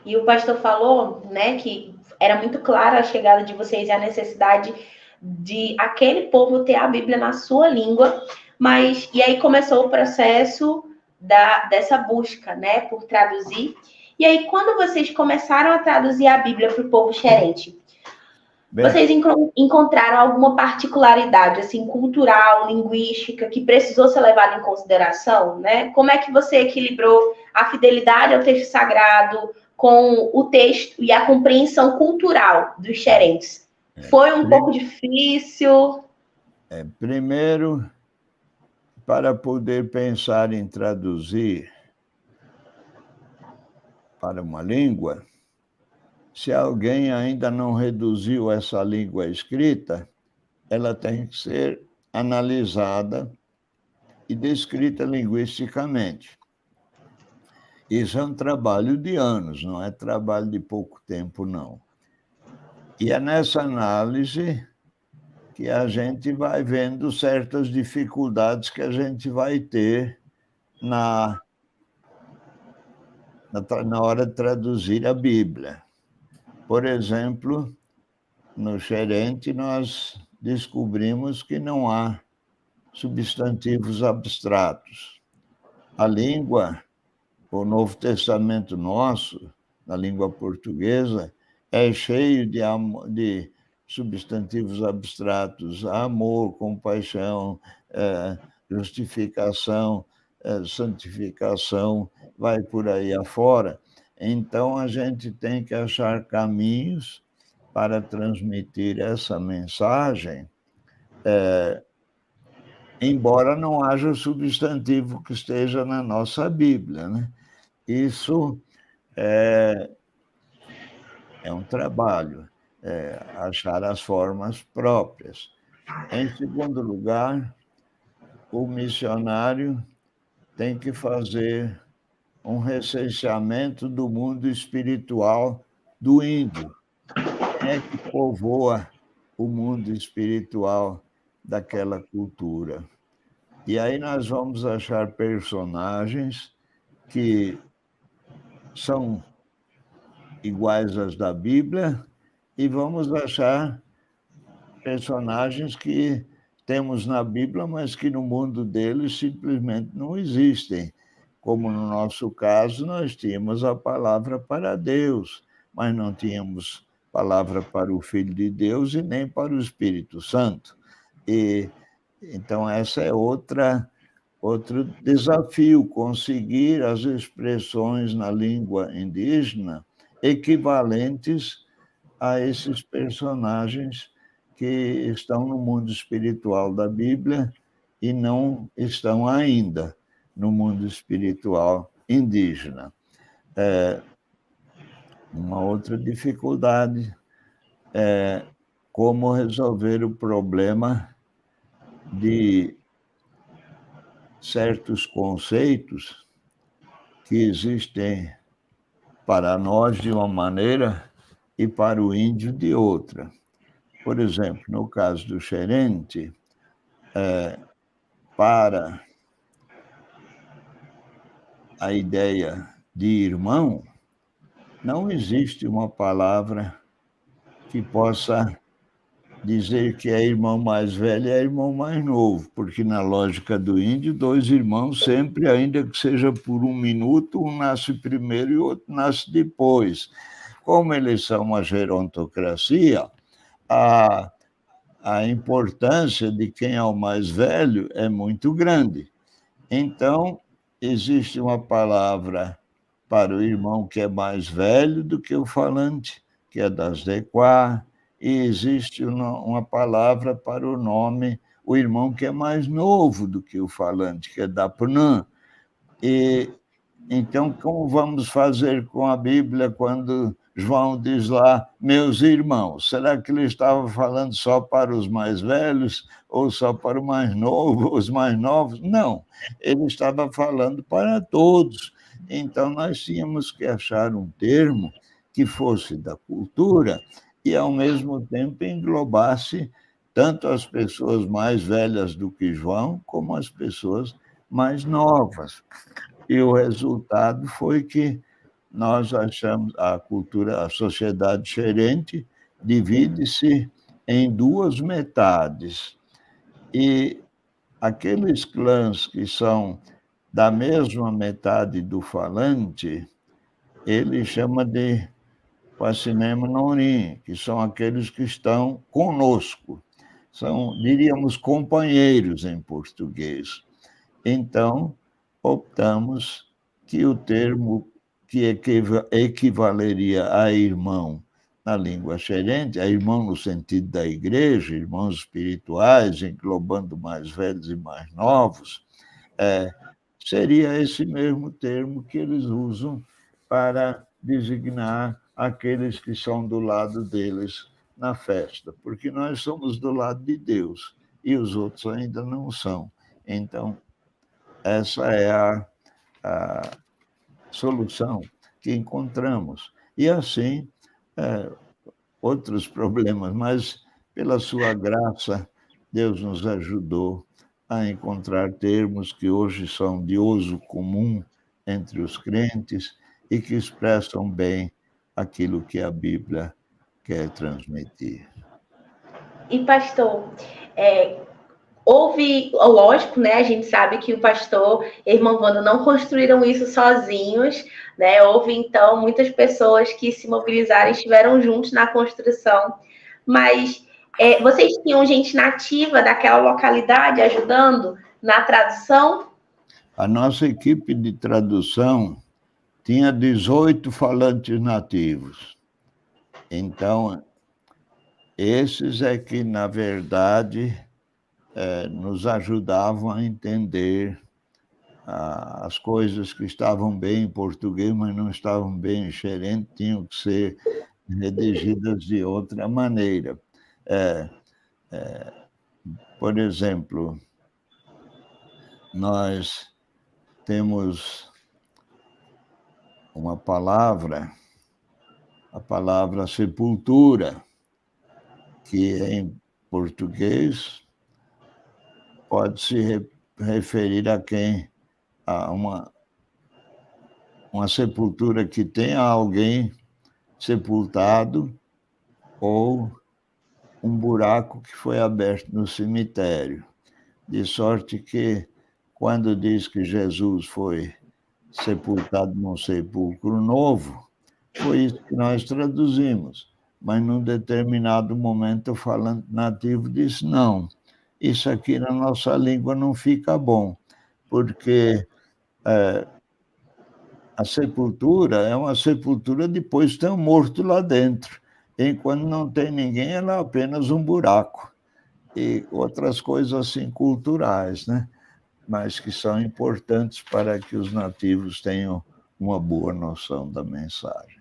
E o pastor falou, né, que era muito clara a chegada de vocês e a necessidade de aquele povo ter a Bíblia na sua língua, mas e aí começou o processo dessa busca, né, por traduzir. E aí, quando vocês começaram a traduzir a Bíblia para o povo xerente, Bem, vocês encontraram alguma particularidade, assim, cultural, linguística, que precisou ser levada em consideração, né? Como é que você equilibrou a fidelidade ao texto sagrado com o texto e a compreensão cultural dos xerentes? Foi um pouco difícil? primeiro, para poder pensar em traduzir para uma língua, se alguém ainda não reduziu essa língua escrita, ela tem que ser analisada e descrita linguisticamente. Isso é um trabalho de anos, não é trabalho de pouco tempo, não. E é nessa análise que a gente vai vendo certas dificuldades que a gente vai ter na hora de traduzir a Bíblia. Por exemplo, no xerente, nós descobrimos que não há substantivos abstratos. A língua, o Novo Testamento nosso, na língua portuguesa, é cheio de substantivos abstratos: amor, compaixão, justificação, santificação, vai por aí afora. Então, a gente tem que achar caminhos para transmitir essa mensagem, embora não haja substantivo que esteja na nossa Bíblia, né? Isso é um trabalho, achar as formas próprias. Em segundo lugar, o missionário tem que fazer um recenseamento do mundo espiritual do índio. Quem é que povoa o mundo espiritual daquela cultura? E aí nós vamos achar personagens que são iguais às da Bíblia e vamos achar personagens que temos na Bíblia, mas que no mundo deles simplesmente não existem. Como no nosso caso, nós tínhamos a palavra para Deus, mas não tínhamos palavra para o Filho de Deus e nem para o Espírito Santo. E então essa é outro desafio, conseguir as expressões na língua indígena equivalentes a esses personagens que estão no mundo espiritual da Bíblia e não estão ainda no mundo espiritual indígena. Uma outra dificuldade é como resolver o problema de certos conceitos que existem para nós de uma maneira e para o índio de outra. Por exemplo, no caso do xerente, para a ideia de irmão, não existe uma palavra que possa dizer que é irmão mais velho e é irmão mais novo, porque na lógica do índio, dois irmãos sempre, ainda que seja por um minuto, um nasce primeiro e o outro nasce depois. Como eles são uma gerontocracia, a importância de quem é o mais velho é muito grande. Então, existe uma palavra para o irmão que é mais velho do que o falante, que é das Dequá, e existe uma palavra para o nome, o irmão que é mais novo do que o falante, que é da Pnã. E então, como vamos fazer com a Bíblia quando João diz lá, meus irmãos? Será que ele estava falando só para os mais velhos ou só para o mais novo, os mais novos? Não, ele estava falando para todos. Então, nós tínhamos que achar um termo que fosse da cultura e, ao mesmo tempo, englobasse tanto as pessoas mais velhas do que João, como as pessoas mais novas. E o resultado foi que nós achamos a cultura, a sociedade xerente divide-se em duas metades. E aqueles clãs que são da mesma metade do falante, ele chama de Quasinema Norim, que são aqueles que estão conosco. São, diríamos, companheiros em português. Então, optamos que o termo que equivaleria a irmão na língua xerente, a irmão no sentido da igreja, irmãos espirituais, englobando mais velhos e mais novos, seria esse mesmo termo que eles usam para designar aqueles que são do lado deles na festa, porque nós somos do lado de Deus e os outros ainda não são. Então, essa é a solução que encontramos. E assim, outros problemas, mas pela sua graça, Deus nos ajudou a encontrar termos que hoje são de uso comum entre os crentes e que expressam bem aquilo que a Bíblia quer transmitir. E, pastor, houve, lógico, né? A gente sabe que o pastor e a irmã Wanda não construíram isso sozinhos, né? Houve, então, muitas pessoas que se mobilizaram e estiveram juntos na construção. Mas vocês tinham gente nativa daquela localidade ajudando na tradução? A nossa equipe de tradução tinha 18 falantes nativos. Então, esses é que, na verdade, nos ajudavam a entender as coisas que estavam bem em português, mas não estavam bem em xerente, tinham que ser redigidas de outra maneira. Por exemplo, nós temos uma palavra, a palavra sepultura, que em português pode se referir a uma sepultura que tenha alguém sepultado ou um buraco que foi aberto no cemitério. De sorte que, quando diz que Jesus foi sepultado num sepulcro novo, foi isso que nós traduzimos. Mas, num determinado momento, o falante nativo disse, não, isso aqui na nossa língua não fica bom, porque a sepultura é uma sepultura depois tem um morto lá dentro. Enquanto não tem ninguém, ela é apenas um buraco. E outras coisas assim culturais, né? Mas que são importantes para que os nativos tenham uma boa noção da mensagem.